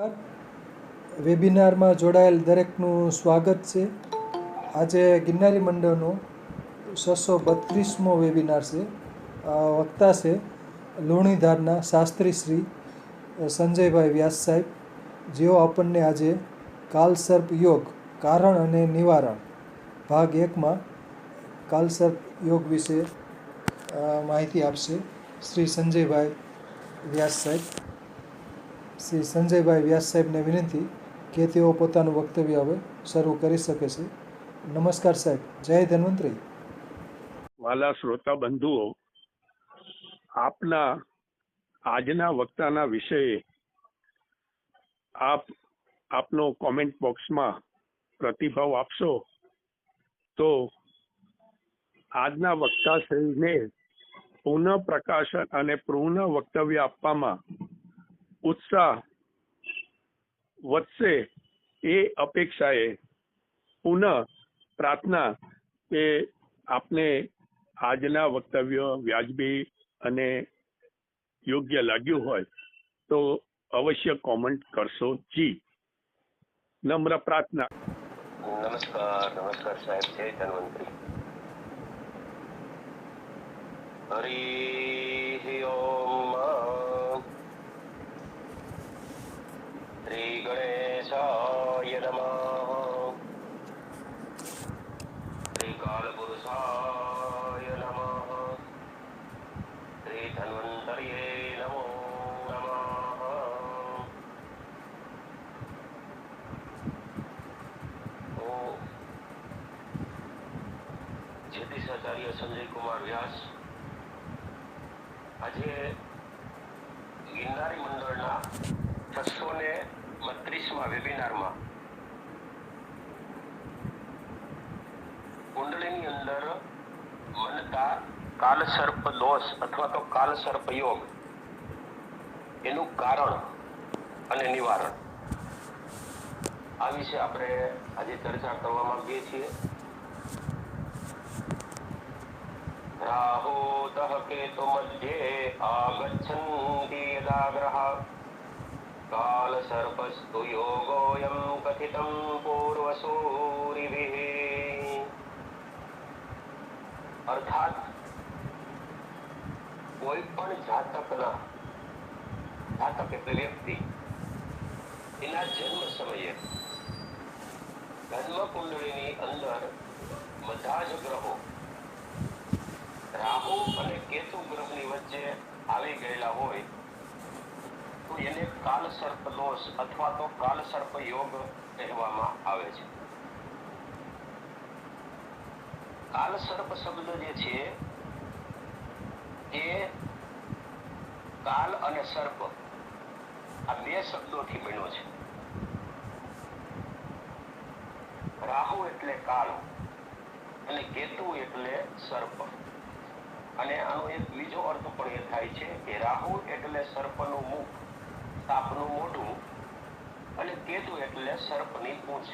વેબિનારમાં જોડાયેલ દરેકનું સ્વાગત છે. આજે ગિરનારી મંડળનો 632મો વેબિનાર છે. વક્તા છે લુણીધારના શાસ્ત્રી શ્રી સંજયભાઈ વ્યાસ સાહેબ, જેઓ આપણને આજે કાલસર્પ યોગ કારણ અને નિવારણ ભાગ 1માં કાલસર્પ યોગ વિશે માહિતી આપશે. શ્રી સંજયભાઈ વ્યાસ સાહેબ. શ્રી સંજયભાઈ વ્યાસ સાહેબને વિનંતી કે તેઓ પોતાનું વક્તવ્ય હવે શરૂ કરી શકે છે. નમસ્કાર સાહેબ. જય ધન્વંતરી. વાલા શ્રોતા બંધુઓ, આપના આજના વક્તાના વિષયે આપનો કોમેન્ટ બોક્સમાં પ્રતિભાવ આપશો તો આજના વક્તાશ્રીને પુનઃ પ્રકાશન અને પુનઃ વક્તવ્ય આપવામાં ઉત્સાહ વધશે એ અપેક્ષાએ પુનઃ પ્રાર્થના કે આપને આજના વક્તવ્ય વ્યાજબી અને યોગ્ય લાગ્યું હોય તો અવશ્ય કોમેન્ટ કરશો જી. નમ્ર પ્રાર્થના. નમસ્કાર સાહેબ. જય ધન્વંતરી. હરિ ઓમ. શ્રી ગણેશાય નમઃ. શ્રી કાલપુરુષાય નમઃ. શ્રી ધન્વંતર્યે નમો નમઃ. જ્યોતિષાચાર્ય સંજયકુમાર વ્યાસ આજે ગિરનારી મંડળના 632મા વેબિનારમાં કુંડળીની અંદર બનતા કાલસર્પ દોષ અથવા તો કાલસર્પ યોગ એનું કારણ અને નિવારણ આ વિશે આપણે આજે ચર્ચા કરવા માંગીએ છીએ. રાહુતઃ કેતુ મધ્યે આગચ્છન્તિ યદા ગ્રહા કાલસર્પસ્તુ યોગોયં કથિતં પૂર્વસૂરિભિઃ. અર્થાત કોઈ પણ જાતક એટલે વ્યક્તિ એના જન્મ સમયે જન્મ કુંડળીની અંદર બધા જ ગ્રહો રાહુ અને કેતુ ગ્રહની વચ્ચે આવી ગયેલા હોય તો એને કાલસર્પ દોષ અથવા તો કાલસર્પ યોગ કહેવામાં આવે છે. કાલસર્પ શબ્દ જે છે એ કાલ અને સર્પ આ બે શબ્દોથી બન્યો છે. રાહુ એટલે કાળ અને કેતુ એટલે સર્પ. અને આનો એક બીજો અર્થ પણ એ થાય છે કે રાહુ એટલે સર્પનું મુખ, સાપનું મોઢું, અને કેતુ એટલે સર્પની પૂંછ.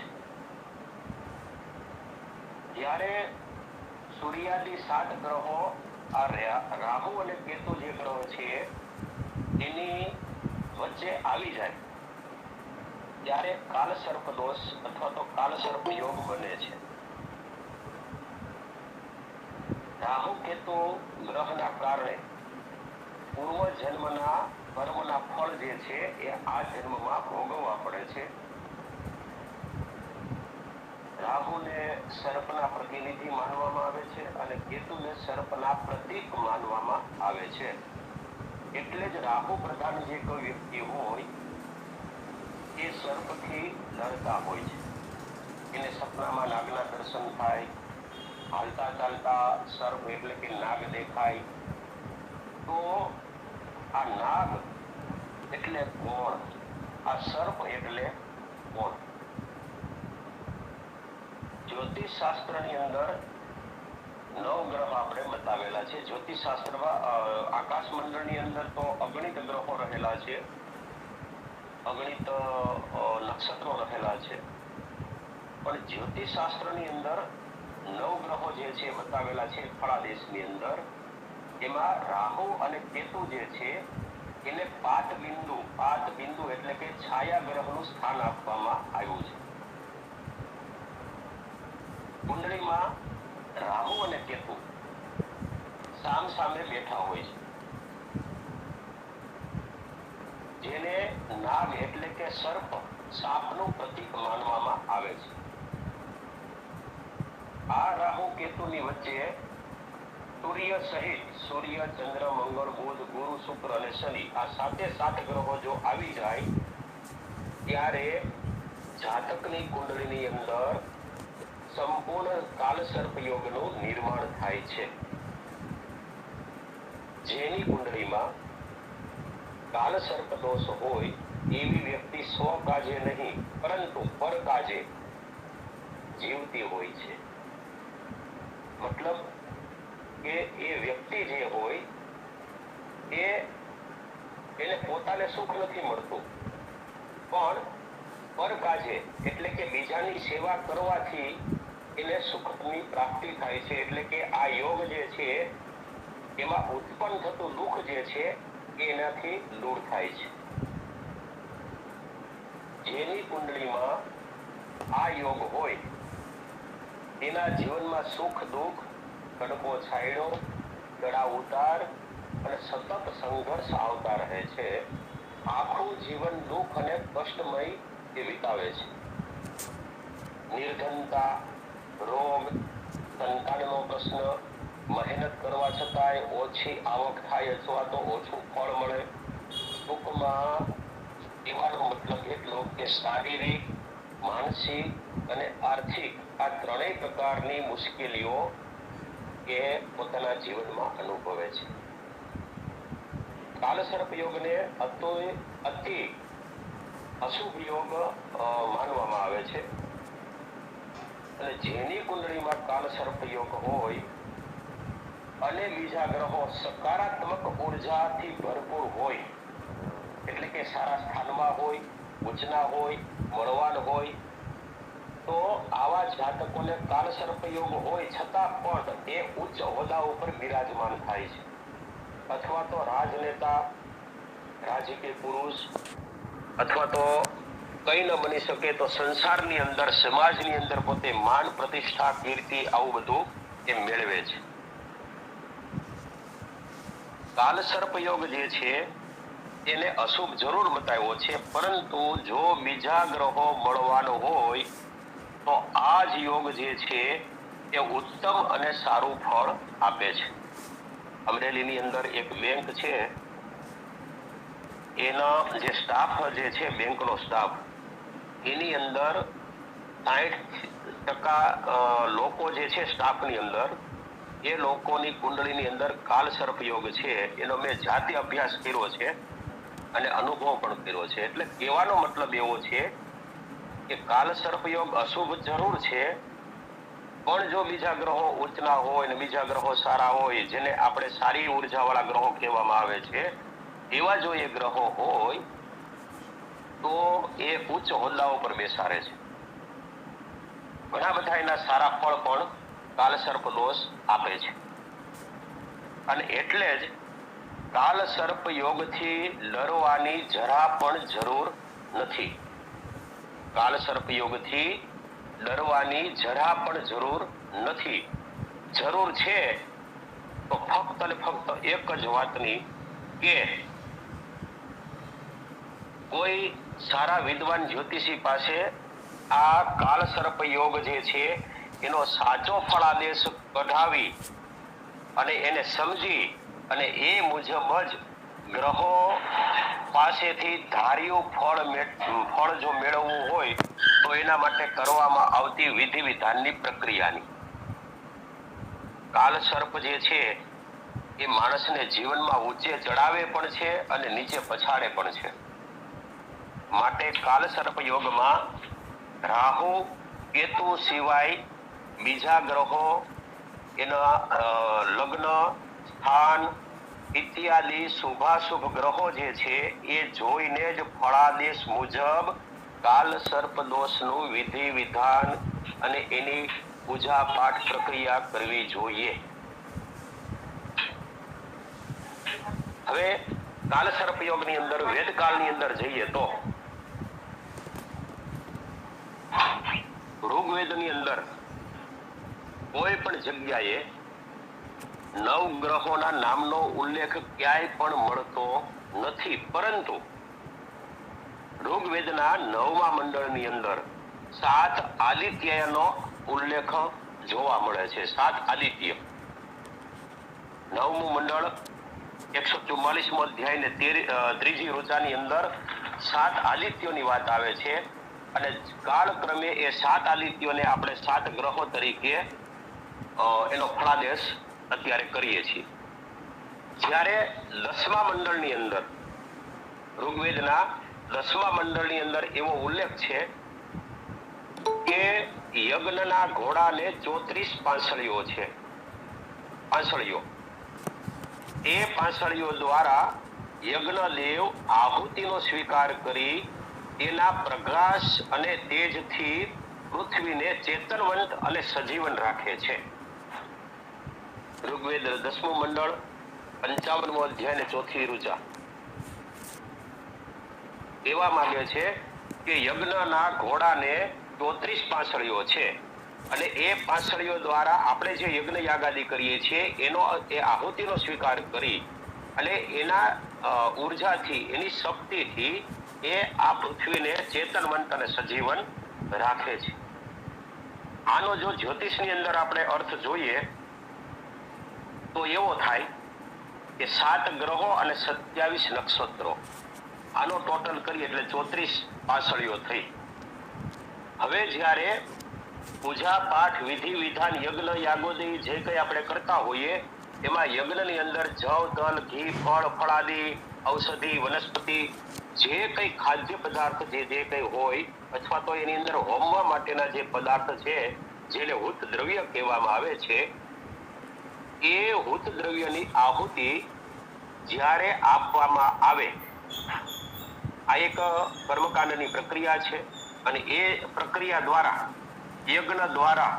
જ્યારે સૂર્યાદિ 7 ગ્રહો આ રાહુ અને કેતુ જે ગ્રહો છે એની વચ્ચે આવી જાય ત્યારે કાલસર્પ દોષ અથવા તો કાલસર્પ યોગ બને છે. રાહુ કેતુ ગ્રહના કારણે પૂર્વ જન્મના કર્મના ફળ જે છે એ આ જન્મમાં ભોગવવા પડે છે. રાહુને સર્પના પ્રતિનિધિ માનવામાં આવે છે અને કેતુને સર્પના પ્રતીક માનવામાં આવે છે. એટલે જ રાહુ પ્રધાન જે કોઈ વ્યક્તિ હોય એ સર્પથી ડરતા હોય છે. એને સપનામાં નાગના દર્શન થાય, હાલતા ચાલતા સર્પ એટલે કે નાગ દેખાય તો આ નાગ એટલે કોણ, આ સર્પ એટલે કોણ? જ્યોતિષ શાસ્ત્રની અંદર 9 ગ્રહ આપણે બતાવેલા છે. જ્યોતિષ શાસ્ત્રમાં આકાશ મંડળની અંદર તો અગણિત ગ્રહો રહેલા છે, અગણિત નક્ષત્રો રહેલા છે, પણ જ્યોતિષ શાસ્ત્રની અંદર 9 ગ્રહો જે છે બતાવેલા છે ફળાદેશની અંદર. એમાં રાહુ અને કેતુ જે છે એ એને પાત બિંદુ એટલે કે છાયા ગ્રહનું સ્થાન આપવામાં આવ્યું છે. કુંડળીમાં રાહુ અને કેતુ સામ સામે બેઠા હોય છે, જેને નાગ એટલે કે સર્પ, સાપનું પ્રતીક માનવામાં આવે છે. આ રાહુ કેતુની વચ્ચે સૂર્ય સહિત સૂર્ય, ચંદ્ર, મંગળ, બુધ, ગુરુ, શુક્ર અને શનિ આ 7 ગ્રહો જો આવી જાય ત્યારે જાતકની કુંડળીની અંદર સંપૂર્ણ કાલસર્પ યોગનું નિર્માણ થાય છે. જેની કુંડળીમાં કાલસર્પ દોષ હોય એવી વ્યક્તિ સ્વકાજે નહીં પરંતુ પરકાજે જીવતી હોય છે. મતલબ કે એ વ્યક્તિ જે હોય એને પોતાને સુખ નથી મળતું, પણ પરકાજે એટલે કે બીજાની સેવા કરવાથી એને સુખની પ્રાપ્તિ થાય છે. એટલે કે આ યોગ જે છે એમાં ઉત્પન્ન થતું દુઃખ જે છે એનાથી દૂર થાય છે. જેની કુંડળીમાં આ યોગ હોય તેના જીવનમાં સુખ દુઃખ, કડકો છાંયડો, ચડાવ ઉતાર અને સતત સંઘર્ષ આવતા રહે છે. આખું જીવન દુઃખ અને કષ્ટમય એ વિતાવે છે. નિર્ધનતા, રોગ, સંતાનનો પ્રશ્ન, મહેનત કરવા છતાંય ઓછી આવક થાય અથવા તો ઓછું ફળ મળે. ટૂંકમાં કહેવાનો મતલબ એટલો કે શારીરિક, માનસિક અને આર્થિક આ ત્રણેય પ્રકારની મુશ્કેલીઓ એ પોતાના જીવનમાં અનુભવે છે. કાલસર્પ યોગને અતિ અશુભ યોગ માનવામાં આવે છે. અને જેની કુંડળીમાં કાલસર્પ યોગ હોય અને બીજા ગ્રહો સકારાત્મક ઉર્જાથી ભરપૂર હોય, એટલે કે સારા સ્થાનમાં હોય, ઉચ્ચના હોય, બળવાન હોય, તો આવા જાતકોને કાલસર્પ યોગ હોય છતાં પણ એ ઉચ્ચ હોદ્દા ઉપર બિરાજમાન થાય છે. અથવા તો રાજનેતા, રાજકીય પુરુષ, અથવા તો કઈ ન બની શકે તો સંસારની અંદર, સમાજની અંદર પોતે માન, પ્રતિષ્ઠા, કીર્તિ આવું બધું એ મેળવે છે. કાલસર્પ યોગ જે છે એને અશુભ જરૂર બતાવ્યો છે, પરંતુ જો બીજા ગ્રહો બળવાન હોય તો આ જ યોગ જે છે એ ઉત્તમ અને સારું ફળ આપે છે. અમરેલીની અંદર એક બેંક છે, એના જે સ્ટાફ જે છે, બેંકનો સ્ટાફ, એની અંદર 60% લોકો જે છે સ્ટાફની અંદર, એ લોકોની કુંડળીની અંદર કાલસર્પ યોગ છે. એનો મેં જાતે અભ્યાસ કર્યો છે અને અનુભવ પણ કર્યો છે. એટલે કહેવાનો મતલબ એવો છે કે કાલસર્પ યોગ અશુભ જરૂર છે, પણ જો બીજા ગ્રહો ઉચ્ચના હોય ને બીજા ગ્રહો સારા હોય, જેને આપણે સારી ઉર્જાવાળા ગ્રહો કહેવામાં આવે છે, એવા જો એ ગ્રહો હોય તો એ ઉચ્ચ હોદ્દાઓ પર બેસાડે છે. ઘણા બધા એના સારા ફળ પણ કાલસર્પ દોષ આપે છે. અને એટલે જ કાલસર્પ યોગથી ડરવાની જરા પણ જરૂર નથી. કાલસર્પ યોગથી ડરવાની જરા પણ જરૂર નથી. જરૂર છે તો ફક્ત અને ફક્ત એક જ વાતની કે કોઈ સારા વિદ્વાન જ્યોતિષી પાસે આ કાલસર્પ યોગ જે છે એનો સાચો ફળાદેશ કઢાવી અને એને સમજી અને એ મુજબ જ ગ્રહો પાસેથી ધાર્યું ફળ જો મેળવવું હોય તો એના માટે કરવામાં આવતી વિધિ વિધાનની પ્રક્રિયાની. કાલસર્પ જે છે એ માણસને જીવનમાં ઊંચે ચડાવે પણ છે અને નીચે પછાડે પણ છે. માટે કાલસર્પ યોગમાં રાહુ, કેતુ સિવાય બીજા ગ્રહો, એના લગ્ન, સ્થાન ઇત્યાદિ શુભાશુભ ગ્રહો જે છે એ જોઈને જ ફળાદેશ મુજબ કાલસર્પ દોષનું વિધિ વિધાન અને એની પૂજા પાઠ પ્રક્રિયા કરવી જોઈએ. હવે કાલસર્પ યોગની અંદર વેદકાળની અંદર જઈએ તો ઋગ્વેદની અંદર કોઈ પણ જગ્યાએ નવગ્રહોના નામનો ઉલ્લેખ ક્યાંય પણ મળતો નથી, પરંતુ ઋગ્વેદના 9મા મંડળની અંદર 7 આદિત્યનો ઉલ્લેખ જોવા મળે છે. 7 આદિત્ય. 9મું મંડળ 144મો અધ્યાય ને 3જી ઋચાની અંદર 7 આદિત્યોની વાત આવે છે, અને કાળક્રમે એ 7 આદિત્યોને આપણે 7 ગ્રહો તરીકે એનો ફળાદેશ અત્યારે કરીએ છીએ. જ્યારે 10મા મંડળની અંદર ઋગ્વેદના 10મા મંડળની અંદર એવો ઉલ્લેખ છે કે યજ્ઞના ઘોડાને 34 પાંસળીઓ છે. પાંસળીઓ, એ પાંસળીઓ દ્વારા યજ્ઞદેવ આહુતિનો સ્વીકાર કરી એના પ્રકાશ અને તેજથી પૃથ્વીને ચેતનવંત અને સજીવન રાખે છે. ઋગ્વેદ 10મું મંડળ 55મો અધ્યાય ને 4થી ઋચા એવા માંગે છે કે યજ્ઞના ઘોડાને 34 પાંસળીઓ છે, અને એ પાંસળીઓ દ્વારા આપણે જે યજ્ઞ યાગાદી કરીએ છીએ એનો એ આહુતિનો સ્વીકાર કરી અને એના ઉર્જાથી, એની શક્તિથી એ આ પૃથ્વીને ચેતનવંત અને સજીવન રાખે છે. આનો જો જ્યોતિષની અંદર આપણે અર્થ જોઈએ તો એવો થાય કે 7 ગ્રહો અને 27 નક્ષત્રો, આનો ટોટલ કરીએ એટલે 34 પાંસળીઓ થઈ. હવે જ્યારે પૂજા પાઠ વિધિ વિધાન યજ્ઞ યાગોદી જે કંઈ આપણે કરતા હોઈએ એમાં યજ્ઞની અંદર જવ તલ ઘી ફળ ફળાદી ઔષધિ વનસ્પતિ જે કંઈ ખાદ્ય પદાર્થ જે કંઈ હોય, અથવા તો એની અંદર હોમવા માટેના જે પદાર્થ છે જેને હુત દ્રવ્ય કહેવામાં આવે છે, એ હુત દ્રવ્યની આહુતિ જ્યારે આપવામાં આવે, આ એક કર્મકાંડની પ્રક્રિયા છે, અને એ પ્રક્રિયા દ્વારા, યજ્ઞ દ્વારા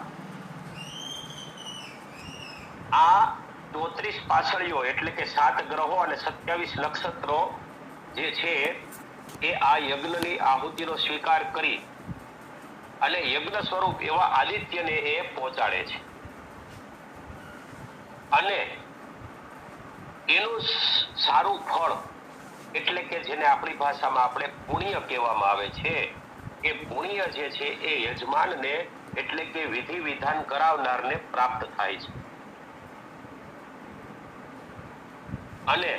આ 34 પાંસળીઓ એટલે કે 7 ગ્રહો અને 27 નક્ષત્રો જે છે એ આ યજ્ઞની આહુતિનો સ્વીકાર કરી અને યજ્ઞ સ્વરૂપ એવા આદિત્યને એ પહોંચાડે છે, અને એનું સારું ફળ એટલે કે જેને આપણી ભાષામાં આપણે પુણ્ય કહેવામાં આવે છે, એ પુણ્ય જે છે એ યજમાનને એટલે કે વિધિ વિધાન કરાવનારને પ્રાપ્ત થાય છે. અને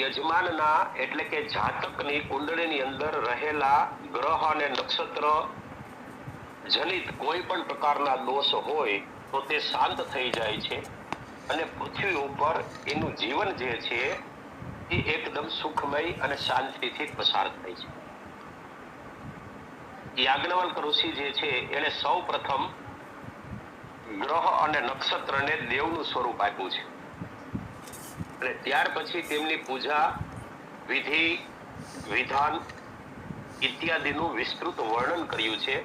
યજમાનના એટલે કે જાતકની કુંડળીની અંદર રહેલા ગ્રહ અને નક્ષત્ર જનિત કોઈ પણ પ્રકારના દોષ હોય તો તે શાંત થઈ જાય છે, અને પૃથ્વી ઉપર એનું જીવન જે છે એ એકદમ સુખમય અને શાંતિથી પસાર થાય છે. યાજ્ઞવલ્ક ઋષિ જે છે એને સૌ પ્રથમ ગ્રહ અને નક્ષત્રને દેવનું સ્વરૂપ આપ્યું છે, અને ત્યાર પછી તેમની પૂજા વિધિ વિધાન ઇત્યાદિનું વિસ્તૃત વર્ણન કર્યું છે,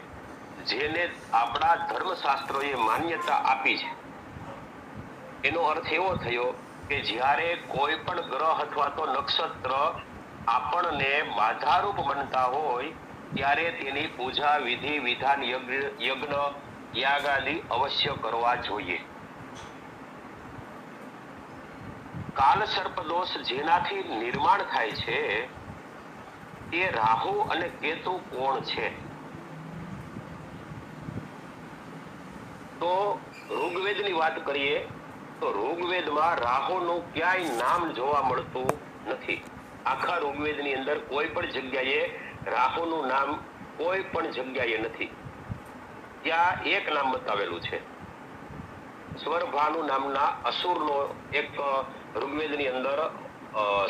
જેને આપણા ધર્મશાસ્ત્રોએ માન્યતા આપી છે. એનો અર્થ એવો થયો કે જ્યારે કોઈ પણ ગ્રહ અથવા તો નક્ષત્ર આપણને બાધારૂપ બનતા હોય ત્યારે તેની પૂજા વિધિ વિધાન યજ્ઞ યાગાદિ અવશ્ય કરવા જોઈએ. કાલ સર્પ દોષ જેનાથી નિર્માણ થાય છે એ રાહુ અને કેતુ કોણ છે? તો ઋગ્વેદની વાત કરીએ તો ઋગ્વેદમાં રાહુનું ક્યાંય નામ જોવા મળતું નથી. આખા ઋગ્વેદની અંદર કોઈ પણ જગ્યાએ રાહુનું નામ કોઈ પણ જગ્યાએ નથી. ત્યાં એક નામ બતાવેલું છે, સ્વરભાનુ નામના અસુરનો એક ઋગ્વેદની અંદર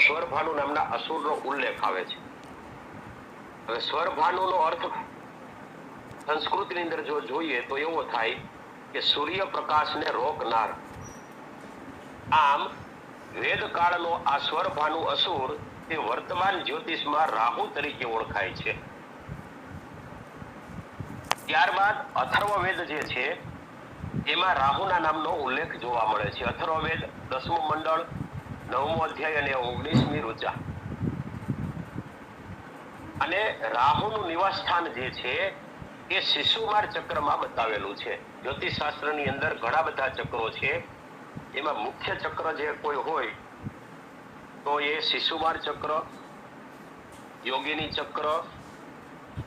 સ્વરભાનુ નામના અસુરનો ઉલ્લેખ આવે છે. હવે સ્વરભાનુનો અર્થ સંસ્કૃતની અંદર જો જોઈએ તો એવો થાય કે સૂર્ય પ્રકાશને રોકનાર. આમ વેદકાળનો આ સ્વરભાનુ અસુર તે વર્તમાન જ્યોતિષમાં રાહુ તરીકે ઓળખાય છે. ત્યારબાદ અથર્વવેદ જે છે એમાં રાહુના નામનો ઉલ્લેખ જોવા મળે છે. અથર્વવેદ 10મું મંડળ 9મો અધ્યાય અને 19મી ઋચા. અને રાહુનું નિવાસ સ્થાન જે છે એ શિશુમાર ચક્રમાં બતાવેલું છે. જ્યોતિષ શાસ્ત્રની અંદર ઘણા બધા ચક્રો છે. એમાં મુખ્ય ચક્ર જે કોઈ હોય તો એ શિશુમાર ચક્ર, યોગિની ચક્ર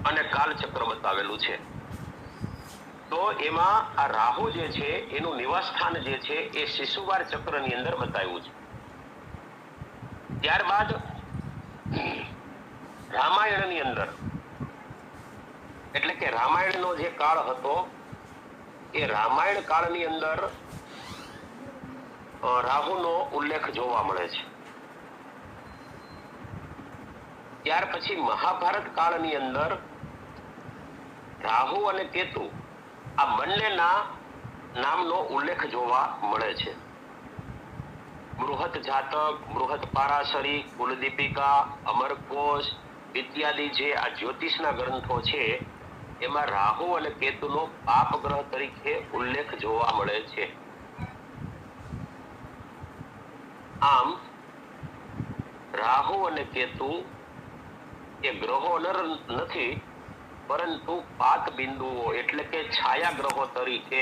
અને કાલ ચક્ર બતાવેલું છે. તો એમાં આ રાહુ જે છે એનું નિવાસ સ્થાન જે છે એ શિશુમાર ચક્રની અંદર બતાવ્યું છે. ત્યારબાદ રામાયણની અંદર, એટલે કે રામાયણનો જે કાળ હતો એ રામાયણ કાળની અંદર રાહુનો ઉલ્લેખ જોવા મળે છે. ત્યાર પછી મહાભારત કાળની અંદર રાહુ અને કેતુ આ બંનેના નામનો ઉલ્લેખ જોવા મળે છે. બૃહદ જાતક, બૃહદ પારાશરી, કુલદીપિકા, અમરકોશ ઇત્યાદિ જે આ જ્યોતિષના ગ્રંથો છે એમાં રાહુ અને કેતુનો પાપ ગ્રહ તરીકે ઉલ્લેખ જોવા મળે છે. આમ રાહુ અને કેતુ એ ગ્રહો નથી, પરંતુ પાત બિંદુઓ એટલે કે છાયા ગ્રહો તરીકે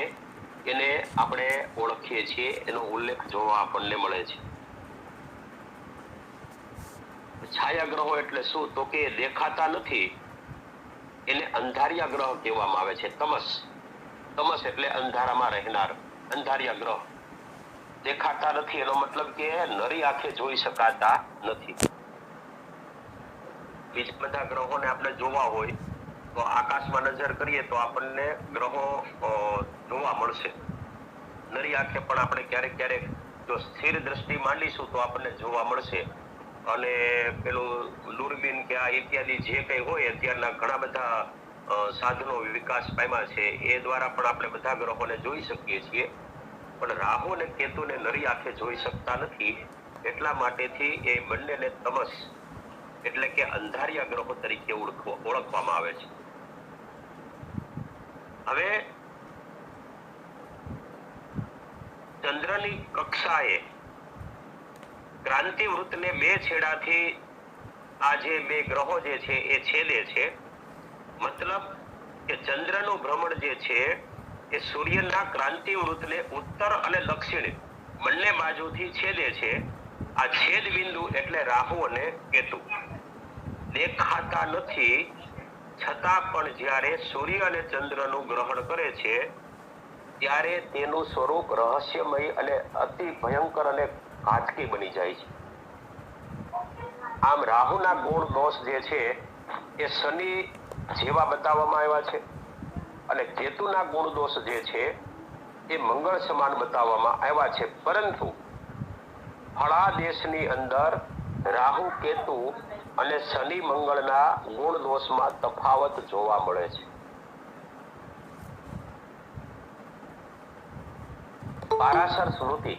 એને આપણે ઓળખીએ છીએ. એનો ઉલ્લેખ જોવા આપણને મળે છે. છાયા ગ્રહો એટલે શું? તો કે દેખાતા નથી, એને અંધારિયા ગ્રહ કહેવામાં આવે છે. તમસ એટલે અંધારામાં રહેનાર, અંધારિયા ગ્રહ. દેખાતા નથી એનો મતલબ કે નરી આંખે જોઈ શકાતા નથી. બીજા બધા ગ્રહોને આપણે જોવા હોય તો આકાશમાં નજર કરીએ તો આપણને ગ્રહો જોવા મળશે. નરી આંખે પણ આપણે ક્યારેક ક્યારેક જો સ્થિર દ્રષ્ટિ માંડીશું તો આપણને જોવા મળશે. અને પેલું દૂરબીન કે આ ઇત્યાદિ જે કંઈ હોય અત્યારના ઘણા બધા સાધનો વિકાસ પામ્યા છે એ દ્વારા પણ આપણે બધા ગ્રહોને જોઈ શકીએ છીએ. પણ રાહુ અને કેતુને નરી આંખે જોઈ શકતા નથી. એટલા માટેથી એ બંનેને તમસ એટલે કે અંધારિયા ગ્રહો તરીકે ઓળખવામાં આવે છે. હવે ચંદ્રની કક્ષાએ ક્રાંતિ વૃત્તને બે છેડાથી આ જે બે ગ્રહો જે છે એ છેદે છે. મતલબ કે ચંદ્રનું ભ્રમણ જે છે એ સૂર્યના ક્રાંતિ વૃત્તને ઉત્તર અને દક્ષિણ બંને બાજુથી છેદે છે. આ છેદ બિંદુ એટલે રાહુ અને કેતુ. દેખાતા નથી છતાં પણ જ્યારે સૂર્ય અને ચંદ્રનું ગ્રહણ કરે છે ત્યારે તેનું સ્વરૂપ રહસ્યમય અને અતિ ભયંકર અને ઘાતકી બની જાય છે. આમ રાહુના ગુણ દોષ જે છે એ શનિ જેવા બતાવવામાં આવ્યા છે અને કેતુના ગુણ દોષ જે છે એ મંગળ સમાન બતાવવામાં આવ્યા છે. પરંતુ ફળાદેશની અંદર રાહુ કેતુ અને શનિ મંગળના ગુણ દોષમાં તફાવત જોવા મળે છે. પારાશર સ્મૃતિ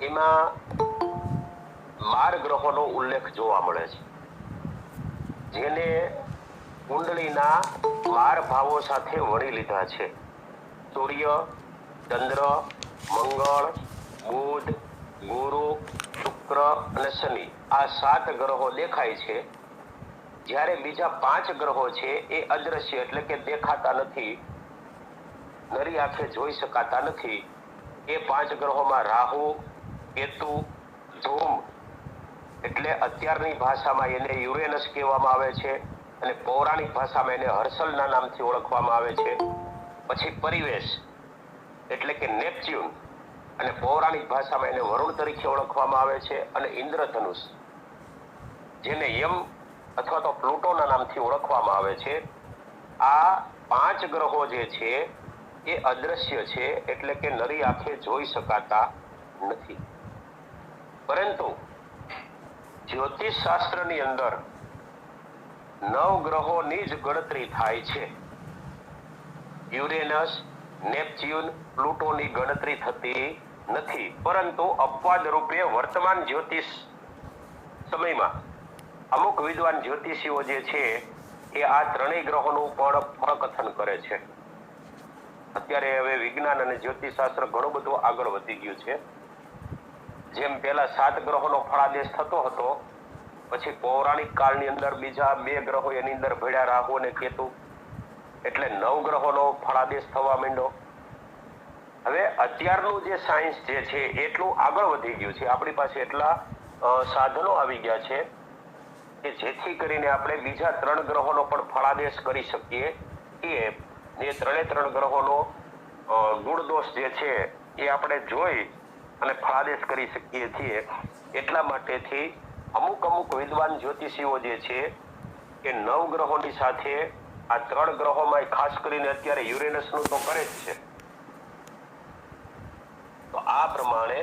એમાં 12 ગ્રહોનો ઉલ્લેખ જોવા મળે છે, જેને કુંડળીના 12 ભાવો સાથે વણી લીધા છે. સૂર્ય, ચંદ્ર, મંગળ, બુધ, ગુરુ, શુક્ર અને શનિ આ 7 ગ્રહો દેખાય છે. જ્યારે બીજા 5 ગ્રહો છે એ અદ્રશ્ય એટલે કે દેખાતા નથી, નરી આંખે જોઈ શકાતા નથી. એ 5 ગ્રહોમાં રાહુ, કેતુ, ધૂમ એટલે અત્યારની ભાષામાં એને યુરેનસ કહેવામાં આવે છે અને પૌરાણિક ભાષામાં એને હર્ષલના નામથી ઓળખવામાં આવે છે. પછી પરિવેશ એટલે કે નેપચ્યુન અને પૌરાણિક ભાષામાં એને વરુણ તરીકે ઓળખવામાં આવે છે. અને ઇન્દ્રધનુષ જેને યમ અથવા તો પ્લુટોના નામથી ઓળખવામાં આવે છે. આ 5 ગ્રહો જે છે એ અદ્રશ્ય છે એટલે કે નરી આંખે જોઈ શકાતા નથી. પરંતુ જ્યોતિષ શાસ્ત્રની અંદર 9 ગ્રહોની જ ગણતરી થાય છે. યુરેનસ, નેપચ્યુન, પ્લુટોની ગણતરી થતી નથી. પરંતુ અપવાદ રૂપે વર્તમાન જ્યોતિષ સમયમાં અમુક વિદ્વાન જ્યોતિષીઓ જે છે એ આ 3 ગ્રહોનું પણ ફળકથન કરે છે. અત્યારે હવે વિજ્ઞાન અને જ્યોતિષ શાસ્ત્ર ઘણું બધું આગળ વધી ગયું છે જેમ પહેલા 7 ગ્રહોનો ફળાદેશ થતો હતો, પછી પૌરાણિક કાળની અંદર બીજા 2 ગ્રહો એની અંદર ભળ્યા, રાહુ અને કેતુ, એટલે 9 ગ્રહોનો ફળાદેશ થવા માંડ્યો. હવે અત્યારનું જે સાયન્સ જે છે એટલું આગળ વધી ગયું છે, આપણી પાસે એટલા સાધનો આવી ગયા છે કે જેથી કરીને આપણે બીજા 3 ગ્રહોનો પણ ફળાદેશ કરી શકીએ છીએ. એ 3 ગ્રહોનો ગુણ દોષ જે છે એ આપણે જોઈ અને ફળાદેશ કરી શકીએ છીએ. એટલા માટેથી અમુક વિદ્વાન જ્યોતિષીઓ જે છે એ 9 ગ્રહોની સાથે આ 3 ગ્રહોમાં ખાસ કરીને અત્યારે યુરેનસનું તો કરે જ છે. તો આ પ્રમાણે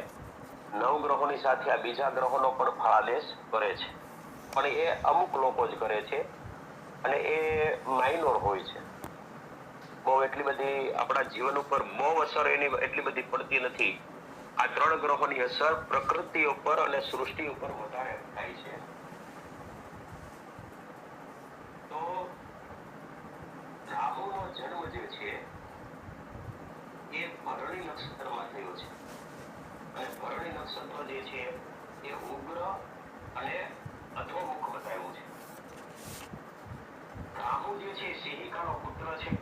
9 ગ્રહોની સાથે આ બીજા ગ્રહોનો પણ ફળાદેશ કરે છે, પણ એ અમુક લોકો જ કરે છે અને એ માઇનોર હોય છે. બહુ એટલી બધી આપણા જીવન ઉપર બહુ અસર એની એટલી બધી પડતી નથી. આ 3 ગ્રહોની અસર પ્રકૃતિ ઉપર અને સૃષ્ટિ ઉપર વધારે થાય છે. તો રાહુનો જન્મ જે છે એ ભરણી નક્ષત્રમાં થયો છે અને ભરણી નક્ષત્ર જે છે એ ઉગ્ર અને અધોમુખ બતાવ્યું છે. રાહુ જે છે સિંહિકાનો પુત્ર છે,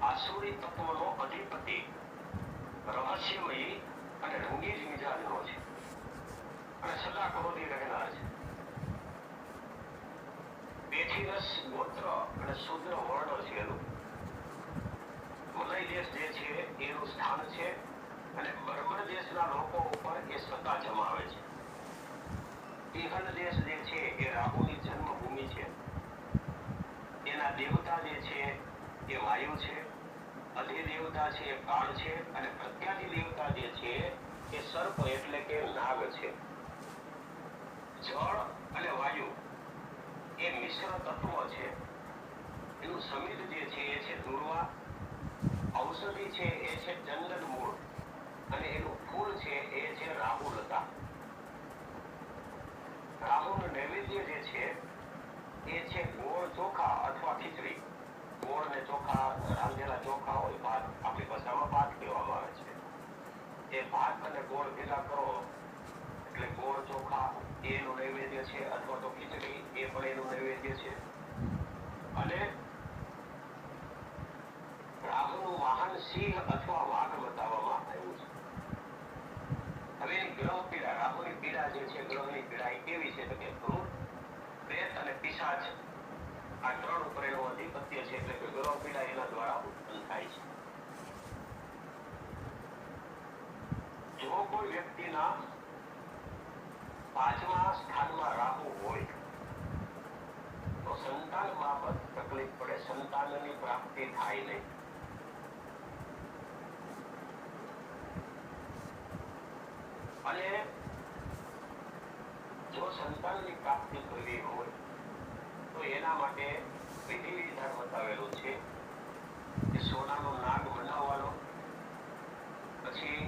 આસુરી તત્વનો અધિપતિ, રહસ્યમયી અને રંગીન મિજાજનો છે અને સદા ક્રોધી રહેનાર છે. પેથીરસ ગોત્ર અને શુદ્ર વર્ણ છે એનું. મલય દેશ જે છે એનું સ્થાન છે અને બર્મન દેશના લોકો ઉપર એ સત્તા જમાવે છે. ઇહન દેશ જે છે એ રાહુની જન્મભૂમિ છે. એના દેવતા જે છે એ વાયુ છે, અધિદેવતા છે એ કાળ છે અને પ્રત્યાધિ દેવતા જે છે એ સર્પ એટલે કે નાગ છે. જળ અને વાયુ એ મિશ્ર તત્વ છે. એનું સમિત જે છે એ છે દુર્વા, ઔષધિ છે એ છે ચંદન મૂળ અને એનું ફૂલ છે એ છે રાહુલતા. રાહુનું નૈવેદ્ય જે છે એ છે ગોળ ચોખા અથવા ખીચડી. ગોળ ને ચોખા, રાંધેલા ચોખા હોય, ભાત, આપણી ભાષામાં ભાત કહેવામાં આવે છે. એ ભાત અને ગોળ ભેગા કરો એટલે ગોળ ચોખા એનું નૈવેદ્ય છે, અથવા તો ખીચડી એ પણ એનું નૈવેદ્ય છે. અને રાહુનું વાહન સિંહ અથવા વાઘ બતાવવામાં આવ્યું છે. હવે એની ગ્રહ પીડા, રાહુની પીડા જે છે, ગ્રહની પીડા એ કેવી છે તો કે ભૂત, પ્રેત અને પિશાચ આ 3 ઉપર એનું અધિપત્ય છે, એટલે કે ગ્રહ પીડા એના દ્વારા ઉત્પન્ન થાય છે. જો કોઈ વ્યક્તિના 5મા સ્થાનમાં રાહુ હોય તો સંતાન બાબત તકલીફ પડે, સંતાનની પ્રાપ્તિ થાય નહીં. અને જો સંતાનની પ્રાપ્તિ કરવી હોય તો એના માટે વિધિ વિધાન બતાવેલું છે કે સોનાનો નાગ બનાવવાનો, પછી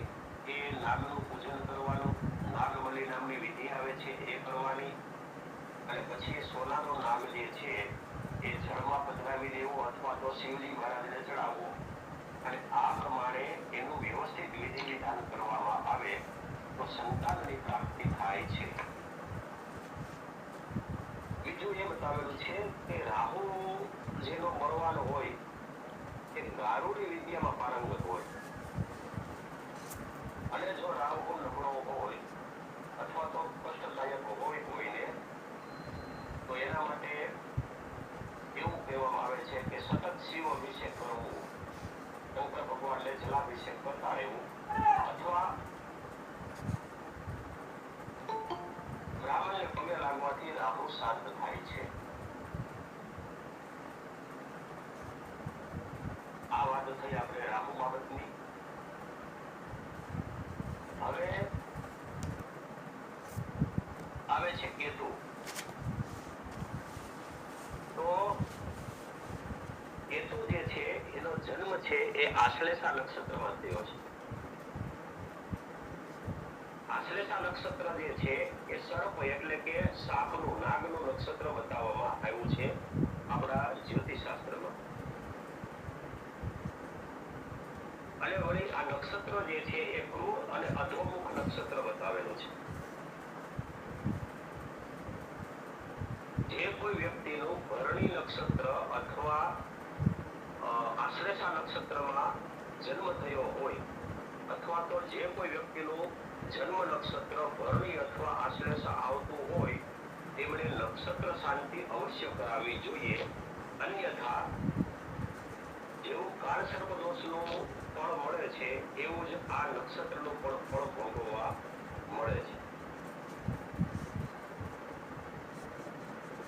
એ નાગનું પૂજન કરવાનું, નાગબલી નામની વિધિ આવે છે એ કરવાની, અને પછી સોનાનો નાગ જે છે એ જળમાં પધરાવી દેવો અથવા તો શિવજી મહારાજને ચડાવવો. અને આ પ્રમાણે એનું વ્યવસ્થિત વિધિ વિધાન કરવામાં આવે તો સંતાનની પ્રાપ્તિ થાય છે. બીજું એ બતાવેલું છે કે રાહુ જેનો બળવાન હોય એ ગારુડી વિદ્યામાં પારંગત હોય, અને જો રાહુ નબળો હોય અથવા તો કષ્ટદાયક હોય કોઈને તો એના માટે એવું કહેવામાં આવે છે કે સતત શિવ અભિષેક કરવું, શંકર ભગવાનને જલાભિષેક કરતા રહેવું, અથવા બ્રાહ્મણને પગે લાગવાથી રાહુ શાંત થાય છે. આ વાત થઈ આપણે રાહુ બાબતની. હવે આવે છે કેતુ. તો કેતુ જે છે એનો જન્મ છે એ આશ્લેષા નક્ષત્રમાં થયો છે. આશ્લેષા નક્ષત્ર જે છે એ સર્પ એટલે કે સાપનું, નાગનું નક્ષત્ર બતાવવામાં આવ્યું છે આપણા જ્યોતિષશાસ્ત્રમાં. અને વળી આ નક્ષત્ર જે છે એ ક્રૂર અને અધોમુખ નક્ષત્ર કોઈ વ્યક્તિનું ભરણી નક્ષત્ર અથવા આશ્લેષા નક્ષત્રમાં જન્મ થયો હોય અથવા તો જે કોઈ વ્યક્તિનું જન્મ નક્ષત્ર ભરણી અથવા આશ્લેષા આવતું હોય તેમણે નક્ષત્ર શાંતિ અવશ્ય કરાવવી જોઈએ. અન્યથા જેવું કાળ સર્પ દોષનું ફળ મળે છે એવું જ આ નક્ષત્રનું પણ ફળ ભોગવવા મળે છે.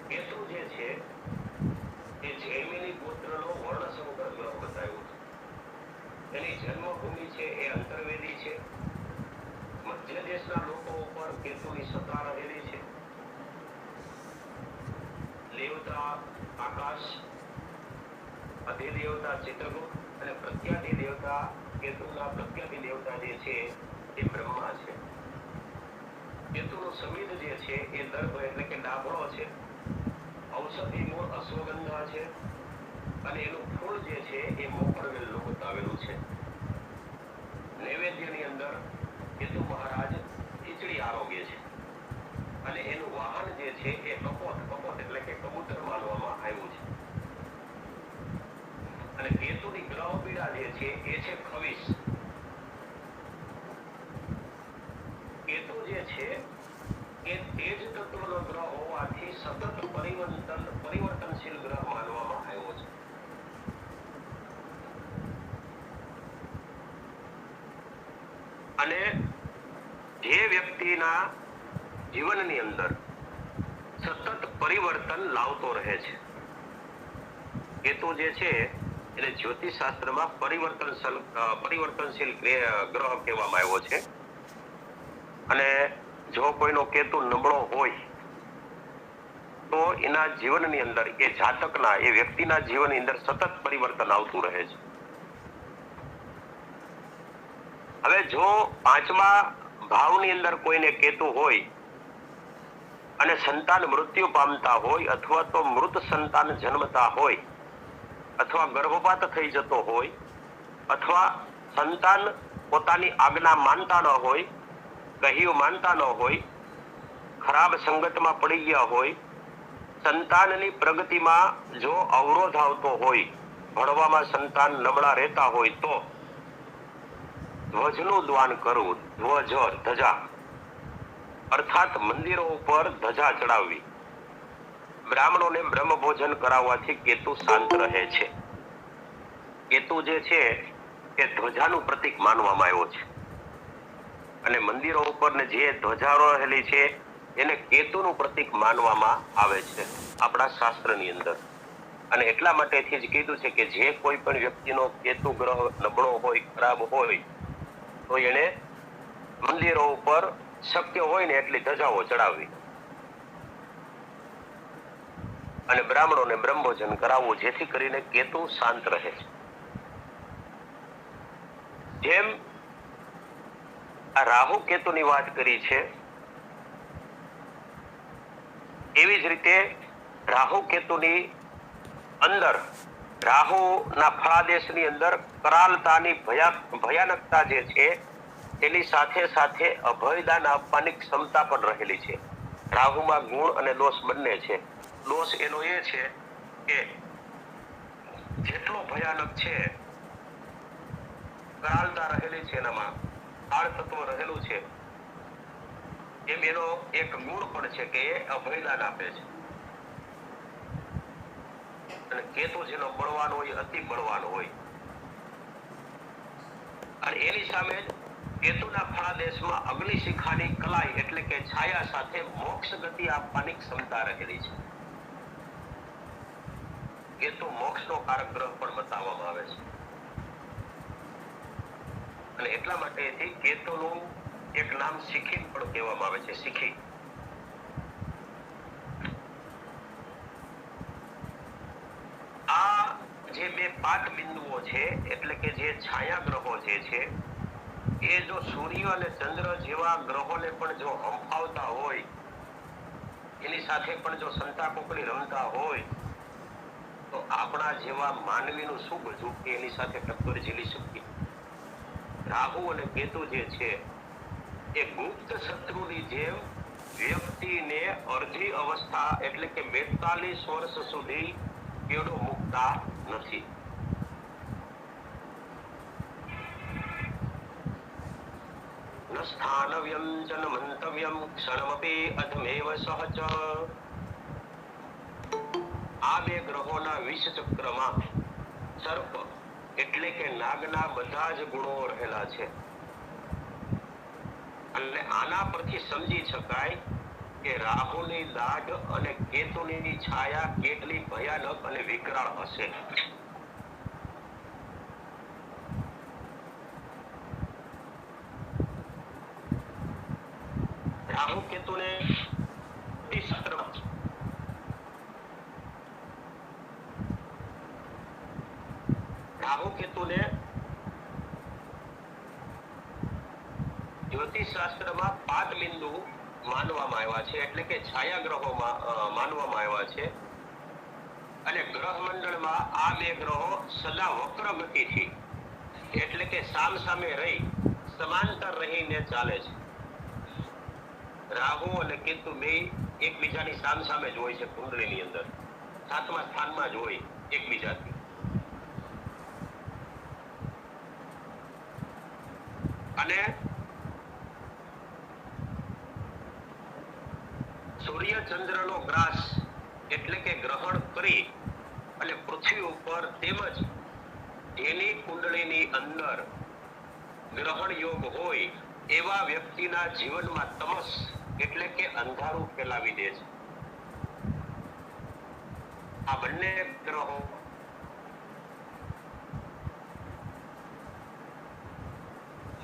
કેતુ જે છે એ જૈમિની ગોત્રનો વર્ણશંકર ગ્રહ બતાવ્યો છે. એની જન્મભૂમિ છે એ અંતર્વેદી છે. મધ્ય દેશના લોકો ઉપર કેતુની સત્તા રહેલી છે. દેવતા આકાશ, અધિદેવતા ચિત્રગુપ્ત અને પ્રત્યાધિ દેવતા કેતુના પ્રત્યાધિ દેવતા જે છે એ બ્રહ્મા છે. કેતુનું સમિધ જે છે એ દર્ભ એટલે કે ડાભણો છે. ઔષધિ મૂળ અશ્વગંધા છે અને એનું ફૂલ જે છે એ મોકળવેલનું બતાવેલું છે. નૈવેદ્યની અંદર કેતુ મહારાજ ખીચડી આરોગ્ય છે અને એનું વાહન જે છે એ કપોત એટલે કે કબૂતર માનવામાં આવ્યું છે. અને કેતુની ગ્રહ પીડા જે છે એ છે ખવીસ. કેતુ જે છે એ તેજ તત્વનો ગ્રહ હોવાથી સતત પરિવર્તનશીલ ગ્રહ માનવામાં આવ્યો છે. અને જે વ્યક્તિના જીવનની અંદર સતત પરિવર્તન લાવતો રહે છે, કેતુ જે છે એને જ્યોતિષ શાસ્ત્રમાં પરિવર્તનશીલ ગ્રહ કહેવામાં આવ્યો છે. અને જો કોઈનો કેતુ નબળો હોય તો એના જીવનની અંદર એ જાતકના એ વ્યક્તિના જીવનની અંદર સતત પરિવર્તન આવતું રહે છે. હવે જો પાંચમા ભાવની અંદર કોઈને કેતુ હોય અને સંતાન મૃત્યુ પામતા હોય અથવા તો મૃત સંતાન જન્મતા હોય અથવા ગર્ભપાત થઈ જતો હોય અથવા સંતાન પોતાની આજ્ઞા માનતા ન હોય, કહ્યું માનતા ન હોય, ખરાબ સંગતમાં પડી ગયા હોય, સંતાનની પ્રગતિમાં જો અવરોધ આવતો હોય, ભણવામાં સંતાન નબળા રહેતા હોય તો ધ્વજનું દાન કરવું. ધજા અર્થાત મંદિરો ઉપર ધજા ચડાવવી. બ્રાહ્મણોને બ્રહ્મ ભોજન કરાવવાથી કેતુ શાંત રહે છે. કેતુ જે છે એ ધ્વજાનું પ્રતીક માનવામાં આવ્યો છે અને મંદિરો ઉપર ને જે ધ્વજાઓ રહેલી છે એને કેતુનું પ્રતીક માનવામાં આવે છે આપણા શાસ્ત્રની અંદર. અને એટલા માટેથી જ કીધું છે કે જે કોઈ પણ વ્યક્તિનો કેતુ ગ્રહ નબળો હોય, ખરાબ હોય તો એને મંદિરો ઉપર શક્ય હોય ને એટલી ધજાઓ ચડાવવી અને બ્રાહ્મણોને બ્રહ્મભોજન કરાવવું, જેથી કરીને કેતુ શાંત રહે છે. જેમ આ રાહુ કેતુની વાત કરી છે એવી જ રીતે રાહુ કેતુની અંદર રાહુના ફળાદેશની અંદર કરાલતાની ભયાનકતા જે છે એની સાથે સાથે અભયદાન આપવાની ક્ષમતા પણ રહેલી છે. રાહુમાં ગુણ અને દોષ બંને છે. દોષ એનો એ છે કે જેટલો ભયાનક છે, કરાલતા રહેલી છે, એનામાં કાળ તત્વ રહેલું છે, એમ એનો એક ગુણ પણ છે કે એ અભયદાન આપે છે. અને કેતુ જેનો બળવાન હોય, અતિ બળવાન હોય, અને એની સામે કેતુના ફળાદેશમાં અગ્નિશિખાની કલાઈ એટલે કે છાયા સાથે મોક્ષ ગતિ આપવાની ક્ષમતા રહેલી છે. કેતુ મોક્ષનો કારક ગ્રહ પણ બતાવવામાં આવે છે અને એટલા માટેથી કેતુનું એક નામ શિખી પણ કહેવામાં આવે છે. શિખી. આ જે બે પાટ બિંદુઓ છે એટલે કે જે છાયા ગ્રહો જે છે એ જો સૂર્ય અને ચંદ્ર જેવા ગ્રહોને પણ જો હંફાવતા હોય, એની સાથે પણ જો સંતા કોકડી રમતા હોય તો આપણા જેવા માનવીનું શું બચવું કે એની સાથે ટક્કર ઝીલી શકીએ. રાહુ અને કેતુ જે છે એ ગુપ્ત શત્રુની જેમ વ્યક્તિ વ્યક્તિને અર્ધી અવસ્થા એટલે કે 42 વર્ષ સુધી કેળો મૂકતા નથી. ન સ્થાનવ્યમ ચ ન મંતવ્યમ ક્ષણમપી અધમેવ સહજ. આ બે ગ્રહોના વિષ ચક્રમાં સર્પ એટલે કે નાગના બધા જ ગુણો રહેલા છે. અને આના પરથી સમજી શકાય કે રાહુની દાઢ અને કેતુની છાયા કેટલી ભયાનક અને વિકરાળ હશે. રાહુ કેતુને જ્યોતિષ શાસ્ત્રમાં પાદ બિંદુ માનવામાં આવ્યા છે, એટલે કે છાયા ગ્રહોમાં માનવામાં આવ્યા છે. અને ગ્રહ મંડળમાં આ બે ગ્રહો સદા વક્ર ગતિથી એટલે કે સામ સામે રહી સમાંતર રહીને ચાલે છે. રાહુ અને કેતુ બે એકબીજાની સામ સામે જ હોય છે કુંડળીની અંદર, 7મા સ્થાનમાં જ હોય એકબીજાથી. અને સૂર્ય ચંદ્રનો ગ્રાસ એટલે કે ગ્રહણ કરી અને પૃથ્વી ઉપર તેમજ જેની કુંડળીની અંદર ગ્રહણ યોગ હોય એવા વ્યક્તિના જીવનમાં તમસ એટલે કે અંધારું ફેલાવી દે છે. આ બંને ગ્રહો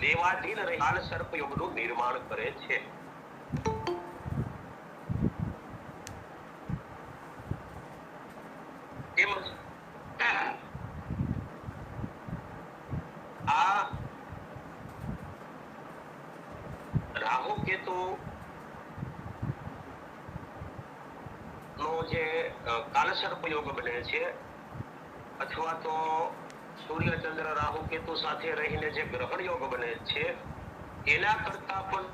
દેવાધીન કાળ સર્પ યોગનું નિર્માણ કરે છે. તેમજ આ રાહુ કેતુ નો જે કાલસર્પ યોગ બને છે અથવા તો સૂર્ય ચંદ્ર રાહુ કેતુ સાથે રહીને જે ગ્રહણ યોગ બને છે એના કરતા પણ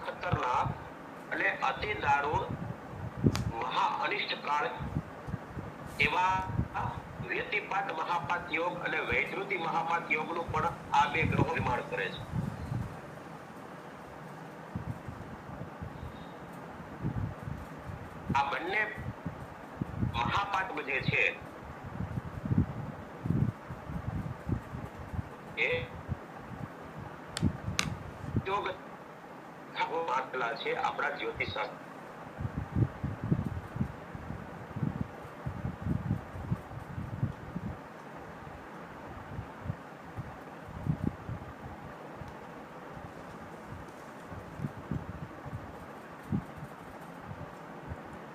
ખતરનાક અને અતિ દારૂણ મહા અનિષ્ટ કાળ એવા વ્યતિપાત મહાપાત યોગ અને વૈધૃતિ મહાપાત યોગનું પણ આ બે ગ્રહો નિર્માણ કરે છે. આ બંને મહાપાત જે છે એ યોગ આપેલા છે આપણા જ્યોતિષ શાસ્ત્ર.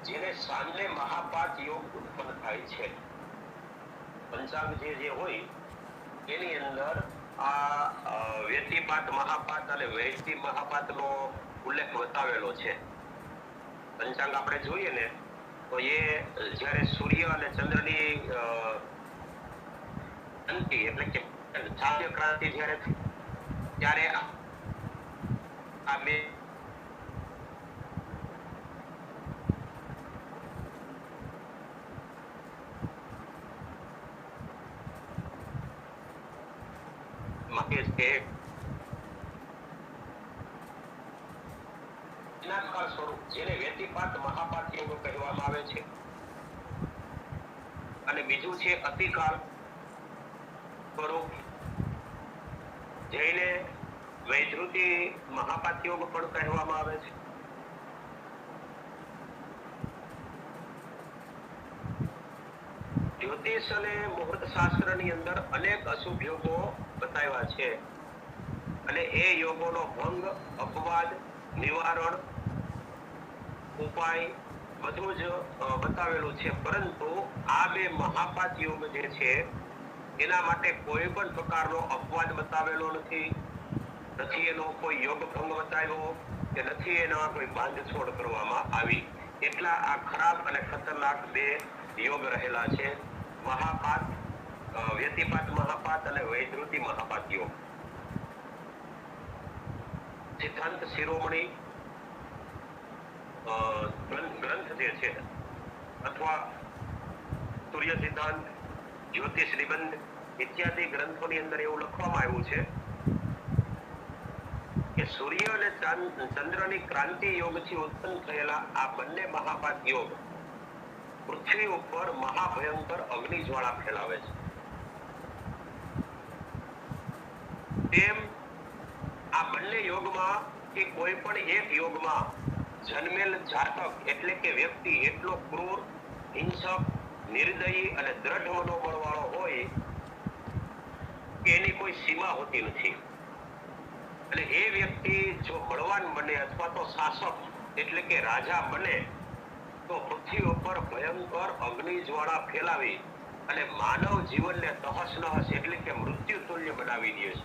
જેને સાંજે મહાપાત યોગ ઉત્પન્ન થાય છે. પંચાંગ જે હોય એની અંદર આ વ્યતિપાત મહાપાત અને વૈષ્ણિ મહાપાત નો ઉલ્લેખ બતાવેલો છે. પંચાંગ આપણે જોઈએ ને તો એ જ્યારે સૂર્ય અને ચંદ્રની ક્રાંતિ એટલે કે ચાંદ્ર ક્રાંતિ જ્યારે ત્યારે આ બે જેને વ્યતિપાત મહાપાત યોગ કહેવામાં આવે છે. અને બીજું છે અતિકાળ સ્વરૂપ જેને વૈધૃતિ મહાપાત યોગ પણ કહેવામાં આવે છે. જ્યોતિષ અને મુહૂર્ત શાસ્ત્રની અંદર અનેક અશુભ યોગો બતાવ્યા છે અને એ યોગોનો ભંગ, અપવાદ, નિવારણ, ઉપાય બધું જ બતાવેલું છે. પરંતુ આ બે મહાપાત યોગ જે છે એના માટે કોઈ પણ પ્રકારનો અપવાદ બતાવેલો નથી એનો કોઈ યોગ ભંગ બતાવ્યો કે નથી એના કોઈ બાંધછોડ કરવામાં આવી. એટલા આ ખરાબ અને ખતરનાક બે યોગ રહેલા છે. મહાપાત, વ્યતિપાત મહાપાત અને વૈધૃતિ મહાપાત યોગ. સિદ્ધાંત શિરોમણી ગ્રંથ જે છે અથવા સૂર્ય સિદ્ધાંત, જ્યોતિષ નિબંધ ઇત્યાદિ ગ્રંથોની અંદર એવું લખવામાં આવ્યું છે કે સૂર્ય અને ચંદ્રની ક્રાંતિ યોગથી ઉત્પન્ન થયેલા આ બંને મહાપાત યોગ પૃથ્વી ઉપર મહાભયંકર અગ્નિજ્વાળા ફેલાવે છે. તેમ આ બંને યોગમાં કે કોઈ પણ એક યોગમાં જન્મેલ જાતક એટલે કે વ્યક્તિ એટલો ક્રૂર, હિંસક, નિર્દયી અને દ્રઢ મનોબળ વાળો હોય કે એની કોઈ સીમા હોતી નથી. અને એ વ્યક્તિ જો બળવાન બને અથવા તો શાસક એટલે કે રાજા બને તો પૃથ્વી ઉપર ભયંકર અગ્નિજ્વાળા ફેલાવી અને માનવ જીવનને તહસ નહસ એટલે કે મૃત્યુ તુલ્ય બનાવી દે છે.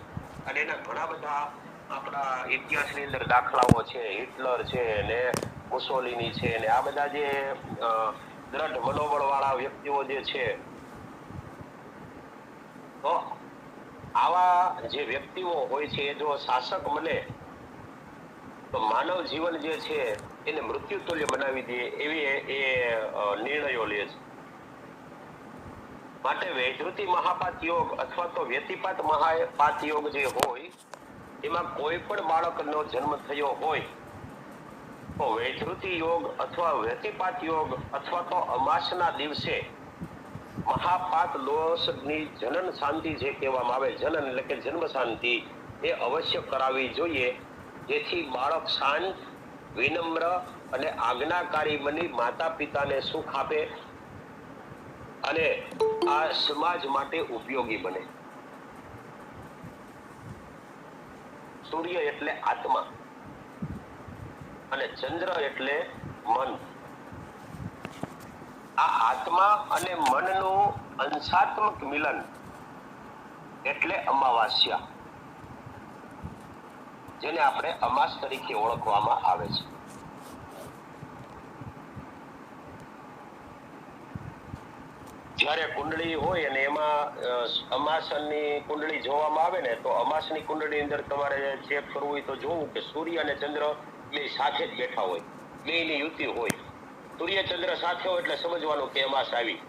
અને એના ઘણા બધા આપણા ઇતિહાસની અંદર દાખલાઓ છે. હિટલર છે ને મુસોલિની છે ને આ બધા જે દ્રઢ મનોબળ વાળા વ્યક્તિઓ જે છે, તો આવા જે વ્યક્તિઓ હોય છે એ જો શાસક બને તો માનવ જીવન જે છે એને મૃત્યુ તુલ્ય બનાવી દે એવી એ નિર્ણયો લે છે. માટે વૈધૃતિ મહાપાત યોગ અથવા તો વ્યતિપાત મહાપાત યોગ જે હોય એમાં કોઈ પણ બાળકનો જન્મ થયો હોય તો વૈધૃતિ યોગ અથવા વ્યતિપાત યોગ અથવા તો અમાસના દિવસે મહાપાત દોષની જનન શાંતિ જે કહેવામાં આવે, જનન એટલે કે જન્મ શાંતિ, એ અવશ્ય કરાવવી જોઈએ, જેથી બાળક શાંત, વિનમ્ર અને આજ્ઞાકારી બની માતા પિતાને સુખ આપે અને આ સમાજ માટે ઉપયોગી બને. સૂર્ય એટલે આત્મા અને ચંદ્ર એટલે મન. આ આત્મા અને મનનું અંશાત્મક મિલન એટલે અમાવાસ્યા, જેને આપણે અમાસ તરીકે ઓળખવામાં આવે છે. જ્યારે કુંડળી હોય અને એમાં અમાસની કુંડળી જોવામાં આવે ને તો અમાસની કુંડળી અંદર તમારે ચેક કરવું હોય તો જોવું કે સૂર્ય અને ચંદ્ર બે સાથે જ બેઠા હોય, બેયની યુતિ હોય. સૂર્ય ચંદ્ર સાથે હોય એટલે સમજવાનું કે અમાસ આવી,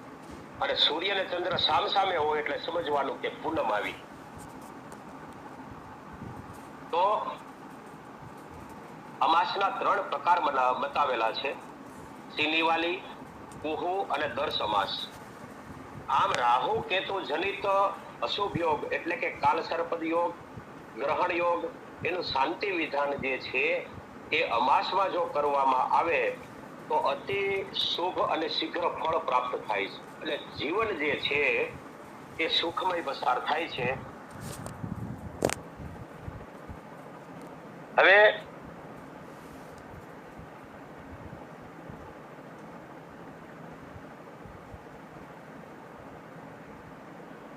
અને સૂર્ય અને ચંદ્ર સામસામે હોય એટલે સમજવાનું કે પૂનમ આવી. તો અમાસના 3 પ્રકાર બતાવેલા છે: શનિવાલી, કુહુ અને દર્શ અમાસ. આમ રાહુ કેતુ જનિત અશુભ યોગ એટલે કે કાલસર્પદ યોગ, ગ્રહણ યોગ, એનું શાંતિ વિધાન જે છે એ અમાસમાં જો કરવામાં આવે તો અતિ શુભ અને શીઘ્ર ફળ પ્રાપ્ત થાય છે. એટલે જીવન જે છે એ સુખમય પસાર થાય છે. હવે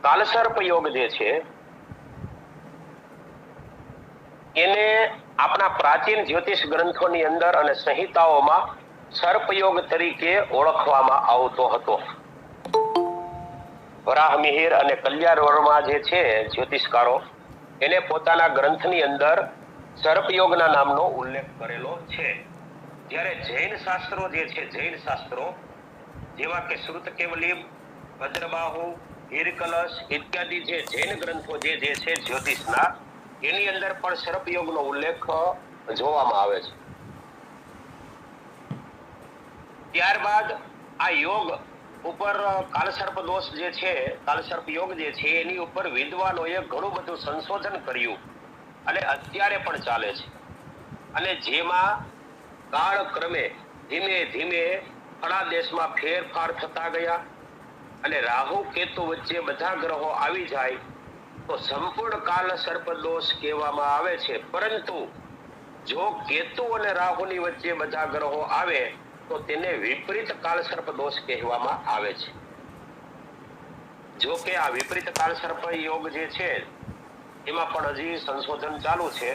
કાલસર્પ યોગ જે છે એને આપણા પ્રાચીન જ્યોતિષ ગ્રંથોની અંદર અને સંહિતાઓમાં સર્પયોગ તરીકે ઓળખવામાં આવતો હતો. વરાહ મિહિર અને કલ્યાણ વર્મા જે છે જ્યોતિષકારો, એને પોતાના ગ્રંથની અંદર સર્પયોગના નામનો ઉલ્લેખ કરેલો છે. જ્યારે જૈન શાસ્ત્રો જે છે, જૈન શાસ્ત્રો જેવા કે શ્રુતકેવલી, ભદ્રબાહુ, હીરકલશ ઇત્યાદિ જે જૈન ગ્રંથો જે છે જ્યોતિષના, એની અંદર પણ સર્પયોગનો ઉલ્લેખ જોવામાં આવે છે. ત્યારબાદ આ યોગ ઉપર કાલસર્પ દોષ જે છે, કાલસર્પ યોગ જે છે એની ઉપર વિદ્વાનોએ ઘણું બધું સંશોધન કર્યું અને અત્યારે પણ ચાલે છે. અને જેમાં કાળક્રમે ધીમે ધીમે ઘણા દેશમાં ફેરફાર થતા ગયા અને રાહુ કેતુ વચ્ચે બધા ગ્રહો આવી જાય તો સંપૂર્ણ કાલ સર્પ દોષ કહેવામાં આવે છે. પરંતુ જો કેતુ અને રાહુની વચ્ચે બધા ગ્રહો આવે તો તેને વિપરીત કાલ સર્પ દોષ કહેવામાં આવે છે. જો કે આ વિપરીત કાલ સર્પ યોગ જે છે એમાં પણ હજી સંશોધન ચાલુ છે.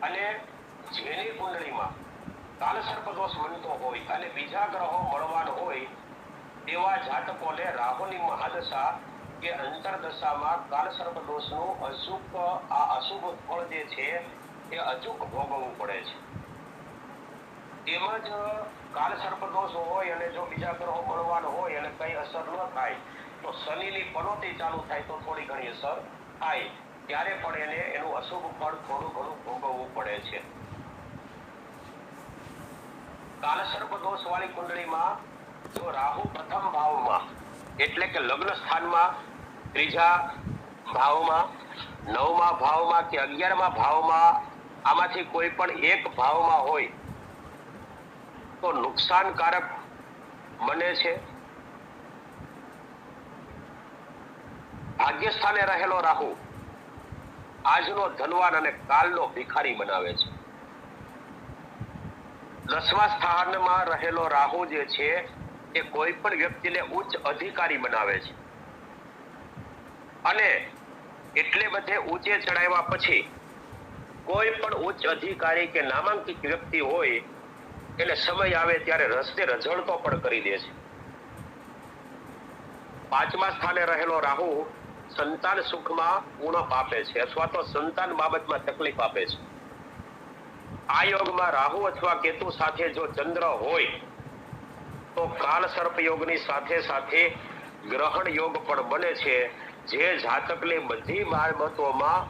અને જેની કુંડળીમાં કાલ સર્પ દોષ બનતો હોય અને બીજા ગ્રહો મળવાન હોય તેવા જાતકોને રાહુની મહાદશા કે અંતરદશામાં કાલ સર્પ દોષનું અશુભ ફળ જે છે એ અચૂક ભોગવવું પડે છે. એમાં જ કાળ સર્પદોષ હોય અને જો બીજા ગ્રહો બળવાન હોય અને કઈ અસર ન થાય તો શનિની પનોતી ચાલુ થાય તો થોડી ઘણી અસર થાય, ત્યારે પણ એને એનું અશુભ ફળ થોડું ઘણું ભોગવવું પડે છે. કાળ સર્પદોષ વાળી કુંડળીમાં જો રાહુ પ્રથમ ભાવમાં એટલે કે લગ્ન સ્થાનમાં, ત્રીજા ભાવમાં, 9મા ભાવમાં કે 11મા ભાવમાં આમાંથી કોઈ પણ એક ભાવમાં હોય તો નુકસાનકારક બને છે. ભાગ્યસ્થાને રહેલો રાહુ આજનો ધનવાન અને કાલનો ભિખારી બનાવે છે. 10મા સ્થાનમાં રહેલો રાહુ જે છે એ કોઈ પણ વ્યક્તિને ઉચ્ચ અધિકારી બનાવે છે અને એટલે બધે ઊંચે ચડાવ્યા પછી કોઈ પણ ઉચ્ચ અધિકારી કે નામાંકિત વ્યક્તિ હોય એટલે સમય આવે ત્યારે રસ્તે રઝળતો પણ કરી દે છે. 5મા સ્થાને રહેલો રાહુ સંતાન સુખમાં ઉણપ આપે છે અથવા તો સંતાન બાબતમાં તકલીફ આપે છે. આ યોગમાં રાહુ અથવા કેતુ સાથે જો ચંદ્ર હોય તો કાળ સર્પ યોગની સાથે સાથે ગ્રહણ યોગ પણ બને છે, જે જાતકને બધી બાબતોમાં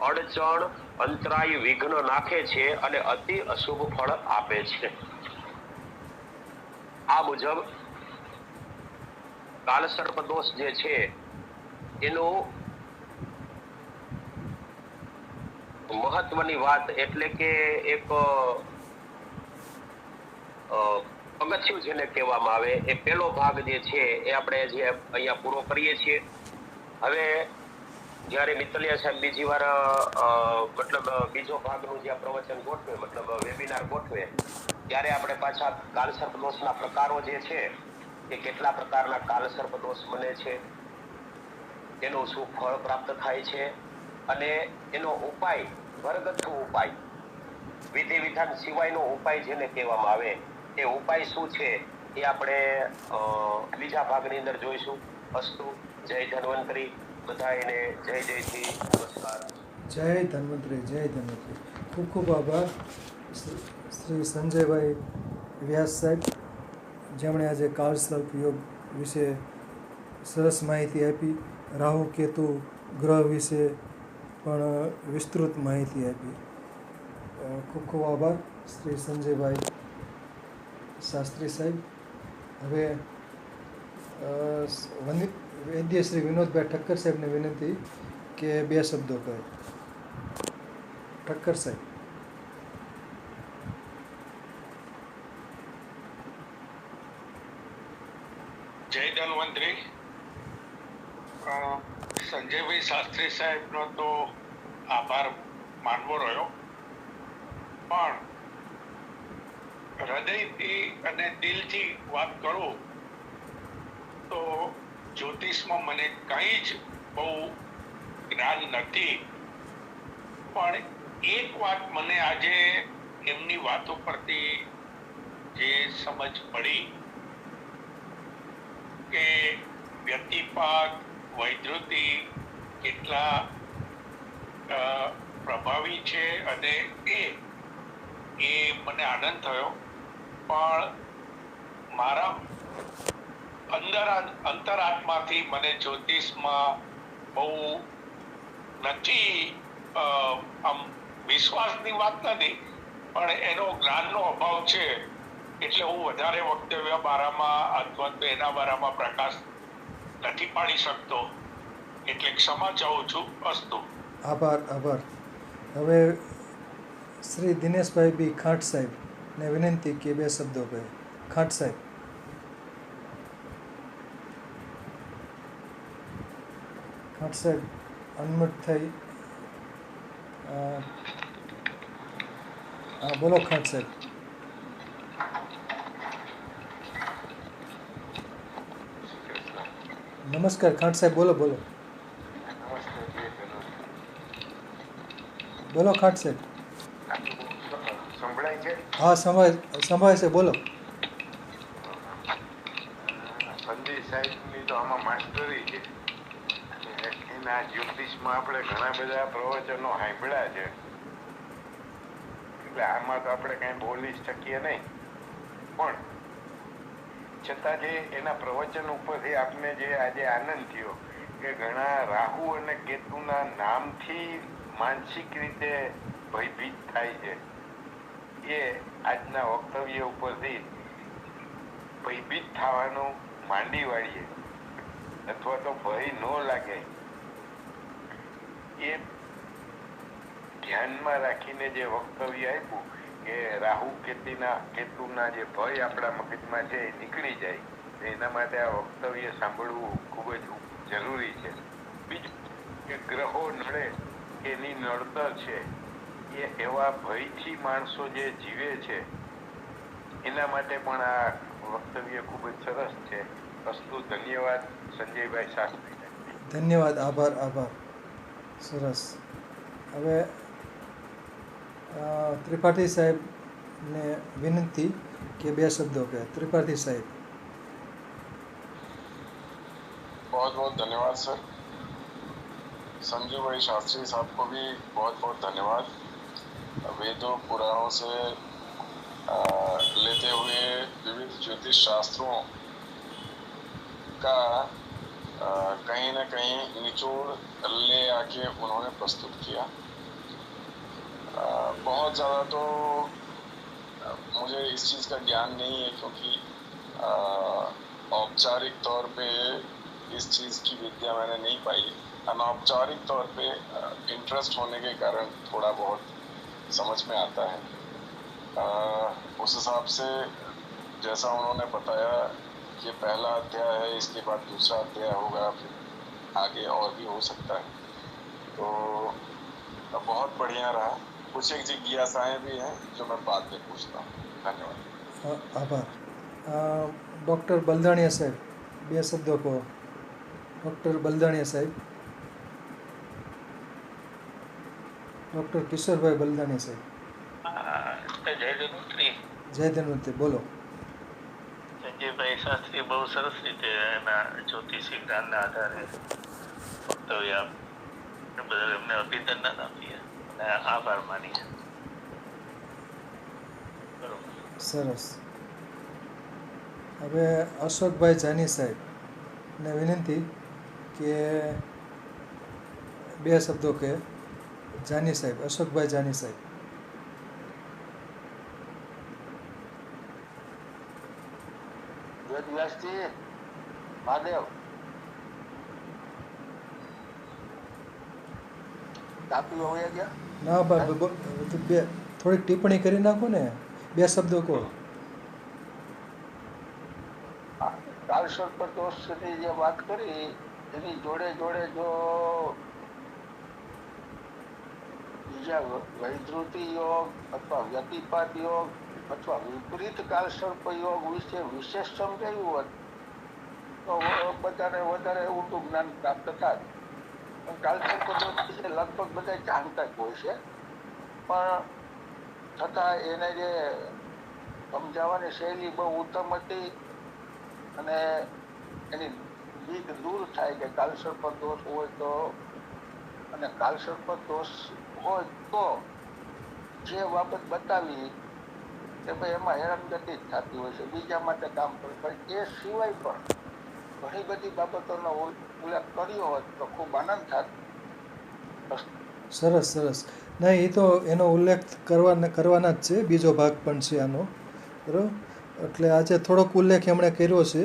અડચણ, અંતરાય, વિઘ્ન નાખે છે અને અતિ અશુભ ફળ આપે છે. આ મુજબ કાળ સર્પ દોષ જે છે એનું મહત્વની વાત એટલે કે એક પગથિયું જેને કહેવામાં આવે એ પહેલો ભાગ જે છે એ આપણે જે અહીંયા પૂરો કરીએ છીએ. હવે જ્યારે મિત્તલિયા સાહેબ બીજી વાર મતલબ બીજો ભાગનું જે પ્રવચન ગોઠવે મતલબ વેબિનાર ગોઠવે ત્યારે આપણે પાછા કાળ સર્પ દોષના પ્રકારો જે છે કે કેટલા પ્રકારના કાળ સર્પ દોષ બને છે, તેનું શું ફળ પ્રાપ્ત થાય છે અને એનો ઉપાય, ઘરગથ્થુ ઉપાય, વિધિ વિધાન સિવાયનો ઉપાય જેને કહેવામાં આવે એ ઉપાય શું છે એ આપણે બીજા ભાગની અંદર જોઈશું. અસ્તુ. જય ધન્વંતરી. બધાને જય જયથી નમસ્કાર. જય ધન્વંતરી, જય ધન્વંતરી. ખૂબ ખૂબ આભાર શ્રી સંજયભાઈ વ્યાસ સાહેબ, જેમણે આજે કાળ સર્પ યોગ વિશે સરસ માહિતી આપી. રાહુ કેતુ ગ્રહ વિશે પણ વિસ્તૃત માહિતી આપી. ખૂબ ખૂબ આભાર શ્રી સંજયભાઈ શાસ્ત્રી સાહેબ. હવે વૈદ્ય શ્રી વિનોદભાઈ ઠક્કર સાહેબને વિનંતી કે 2 શબ્દો કહે. ઠક્કર સાહેબ. જય ધન્વંતરી. સંજયભાઈ શાસ્ત્રી સાહેબનો તો આભાર માનવો રહ્યો, પણ હૃદયથી અને દિલથી વાત કરું તો જ્યોતિષમાં મને કંઈ જ બહુ જ્ઞાન નથી, પણ એક વાત મને આજે એમની વાતો પરથી જે સમજ પડી કે વ્યક્તિપાત, વૈદ્યુતિ કેટલા પ્રભાવી છે અને એ મને આનંદ થયો. પણ મારા અંતરાત્માથી મને જ્યોતિષમાં બહુ નથી, આમ વિશ્વાસની વાત નથી, પણ એનો જ્ઞાનનો અભાવ છે, એટલે હું વધારે વક્તવ્ય બારામાં અથવા તો એના બારામાં પ્રકાશ નથી પાડી શકતો, એટલે ક્ષમા ચાહું છું. અસ્તુ. આભાર, આભાર. હવે શ્રી દિનેશભાઈ બી ખાંટ સાહેબને વિનંતી કે 2 શબ્દો કહે. ખાંટ સાહેબ. ખાંટ સાહેબ અનમ્યુટ થઈ. હા, બોલો ખાંટ સાહેબ. નમસ્કાર ખાંટ સાહેબ, બોલો બોલો. બોલો ખાંટ સાહેબ. સંભળાય છે? હા, સંભળાય છે, બોલો. સંજય સાહેબની તો આમાં માસ્ટરી છે. એના જ્યોતિષમાં આપણે ઘણા બધા પ્રવચનો સાંભળ્યા છે, એટલે આમાં તો આપણે કઈ બોલી શકીએ નહીં. પણ છતાં જે એના પ્રવચન ઉપરથી આપને જે આજે આનંદ થયો કે ઘણા રાહુ અને કેતુના નામથી માનસિક રીતે ભયભીત થાય છે, એ આજના વક્તવ્ય ઉપરથી ભયભીત થવાનું માંડી વાળીએ અથવા તો ભય ન લાગે એ ધ્યાનમાં રાખીને જે વક્તવ્ય આપ્યું કે રાહુ કેતુના જે ભય આપણા મગજમાં છે એ નીકળી જાય, એના માટે આ વક્તવ્ય સાંભળવું ખૂબ જ જરૂરી છે. બીજું કે ગ્રહો નડે એની નડતર છે એ એવા ભયથી માણસો જે જીવે છે એના માટે પણ આ વક્તવ્ય ખૂબ જ સરસ છે. અસ્તુ, ધન્યવાદ સંજયભાઈ શાસ્ત્રી. ધન્યવાદ, આભાર. સરસ. હવે ત્રિપાઠી સાહેબને વિનંતી કે 2 શબ્દો કહે. त्रिपाठी साहिब. बहुत बहुत धन्यवाद सर. संजय भाई शास्त्री साहब को भी बहुत बहुत धन्यवाद. वेदों पुराणों से लेते हुए विविध ज्योतिष शास्त्रों का कहीं न कहीं निचोड़ ले आके उन्होंने प्रस्तुत किया. बहुत ज़्यादा तो मुझे इस चीज़ का ज्ञान नहीं है क्योंकि औपचारिक तौर पे इस चीज़ की विद्या मैंने नहीं पाई. अनौपचारिक तौर पे इंटरेस्ट होने के कारण थोड़ा बहुत समझ में आता है. उस हिसाब से जैसा उन्होंने बताया कि पहला अध्याय है, इसके बाद दूसरा अध्याय होगा, फिर आगे और भी हो सकता है. तो बहुत बढ़िया रहा. कुछ एक जिज्ञासाएं भी हैं जो मैं बाद में पूछता हूँ. धन्यवाद. आभार. डॉक्टर बलदाणिया साहेब, 2 शब्दों को. डॉक्टर बलदाणिया साहेब. डॉक्टर किशोरभाई बलदाणिया साहेब. જય ધન્વંતરી. બોલો. સંજયભાઈ શાસ્ત્રી બહુ સરસ રીતે એના જ્યોતિષી જ્ઞાનના આધારે વક્તવ્ય બદલ એમને અભિનંદન આપીએ અને આભાર માનીએ. સરસ. હવે અશોકભાઈ જાની સાહેબને વિનંતી કે 2 શબ્દો કહે. જાની સાહેબ, અશોકભાઈ જાની સાહેબ. વ્યાસજી, મહાદેવ, કાપી હોય ગયા? ના થોડીક ટિપ્પણી કરી નાખો ને. 2 શબ્દો કહો. કાળસર્પ દોષની જે વાત કરી એની જોડે જોડે જો બીજા વૈધૃતિ યોગ અથવા વ્યતિપાત યોગ અથવા વિપરીત કાળસર્પ યોગ વિશે વિશેષ સમજાયું હોત તો બધાને વધારે ઊંડું જ્ઞાન પ્રાપ્ત થાય. પણ કાળસર્પ દોષ વિશે લગભગ બધા જાણતા જ હોય છે, પણ છતાં એને જે સમજાવવાની શૈલી બહુ ઉત્તમ હતી અને એની બીક દૂર થાય કે કાળસર્પ દોષ હોય તો, અને કાળસર્પ દોષ હોય તો જે બાબત બતાવી કે ભાઈ એમાં હેરાનગતિ જ થતી હોય છે, બીજા માટે કામ કરે. પણ એ સિવાય પણ ઘણી બધી બાબતોનો ઉલ્લેખ કર્યો હોત તો ખૂબ આનંદ થાત. સરસ. નહીં, એ તો એનો ઉલ્લેખ કરવાના જ છે. બીજો ભાગ પણ છે આનો, બરાબર. એટલે આજે થોડોક ઉલ્લેખ એમણે કર્યો છે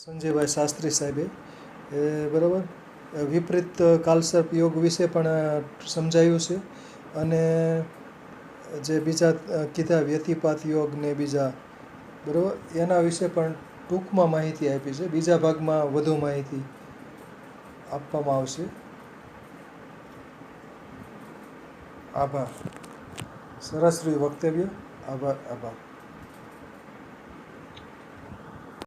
સંજયભાઈ શાસ્ત્રી સાહેબે, બરાબર. વિપરીત કાળસર્પ યોગ વિશે પણ સમજાયું છે અને જે બીજા કીધા વ્યતિપાત યોગ ને બીજા, બરાબર, એના વિશે પણ ટૂંકમાં માહિતી આપી છે. બીજા ભાગમાં વધુ માહિતી આપવામાં આવશે. આભાર. સરસ રહ્યું વક્તવ્ય. આભાર.